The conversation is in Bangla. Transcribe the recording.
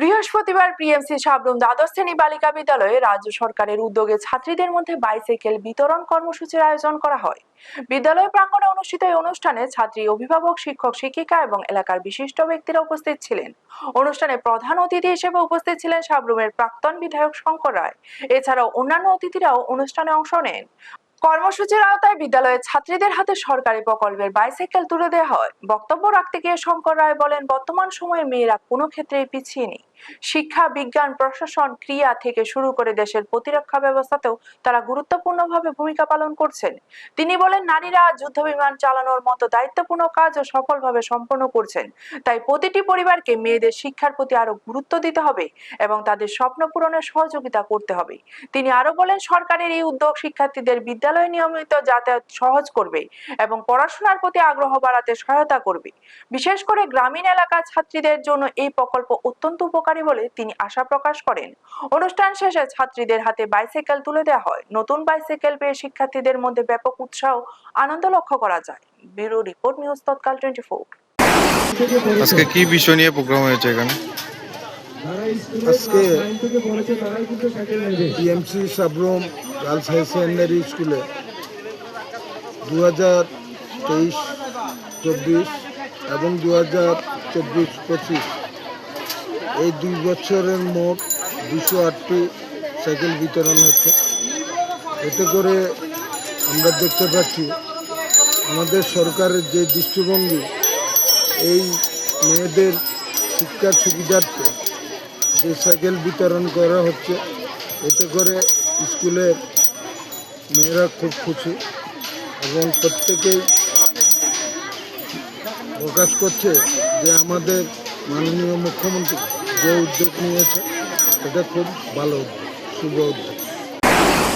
বৃহস্পতিবার পিএমসি সাবরুম দ্বাদশ শ্রেণী বালিকা বিদ্যালয়ে রাজ্য সরকারের উদ্যোগে ছাত্রীদের মধ্যে বাইসাইকেল বিতরণ কর্মসূচির আয়োজন করা হয়। বিদ্যালয় প্রাঙ্গণে অনুষ্ঠিত এই অনুষ্ঠানে ছাত্রী, অভিভাবক, শিক্ষক, শিক্ষিকা এবং এলাকার বিশিষ্ট ব্যক্তিরা উপস্থিত ছিলেন। অনুষ্ঠানে প্রধান অতিথি হিসেবে উপস্থিত ছিলেন সাবরুমের প্রাক্তন বিধায়ক শঙ্কর রায়। এছাড়াও অন্যান্য অতিথিরাও অনুষ্ঠানে অংশ নেন। কর্মসূচির আওতায় বিদ্যালয়ের ছাত্রীদের হাতে সরকারি প্রকল্পের বাইসাইকেল তুলে দেওয়া হয়। বক্তব্য রাখতে গিয়ে শঙ্কর রায় বলেন, বর্তমান সময়ে মেয়েরা কোনো ক্ষেত্রেই পিছিয়ে নেই। শিক্ষা, বিজ্ঞান, প্রশাসন, ক্রীড়া থেকে শুরু করে দেশের প্রতিরক্ষা ব্যবস্থাতেও তারা গুরুত্বপূর্ণভাবে ভূমিকা পালন করছেন। তিনি বলেন, নারীরা যুদ্ধ বিমান চালানোর মতো দায়িত্বপূর্ণ কাজও সফলভাবে সম্পন্ন করছেন। তাই প্রতিটি পরিবারকে মেয়েদের শিক্ষার প্রতি আরো গুরুত্ব দিতে হবে এবং তাদের স্বপ্ন পূরণে সহযোগিতা করতে হবে। তিনি আরো বলেন, সরকারের এই উদ্যোগ শিক্ষার্থীদের বিদ্যালয়ে নিয়মিত যাতায়াত সহজ করবে এবং পড়াশোনার প্রতি আগ্রহ বাড়াতে সহায়তা করবে। বিশেষ করে গ্রামীণ এলাকার ছাত্রীদের জন্য এই প্রকল্প অত্যন্ত উপকারী বলে তিনি আশা প্রকাশ করেন। অনুষ্ঠান শেষে ছাত্রীদের হাতে বাইসাইকেল তুলে দেওয়া হয়। নতুন বাইসাইকেল পেয়ে শিক্ষার্থীদের মধ্যে ব্যাপক উৎসাহ, আনন্দ লক্ষ্য করা যায়। ব্যুরো রিপোর্ট, নিউজ তৎকাল 24। আজকে কি বিষয় নিয়ে প্রোগ্রাম হয়েছে এখানে? আজকে PMC Sabroom girls high secondary স্কুলে 2023-24 এবং 2024-25 এই 2 বছরের মোট 208টি সাইকেল বিতরণ হচ্ছে। এতে করে আমরা দেখতে পাচ্ছি আমাদের সরকারের যে দৃষ্টিভঙ্গি, এই মেয়েদের শিক্ষার সুবিধার্থে যে সাইকেল বিতরণ করা হচ্ছে, এতে করে স্কুলের মেয়েরা খুব খুশি এবং প্রত্যেকেই প্রকাশ করছে যে আমাদের মাননীয় মুখ্যমন্ত্রী যে উদ্যোগ নিয়েছে এটা খুব ভালো উদ্যোগ, শুভ উদ্যোগ।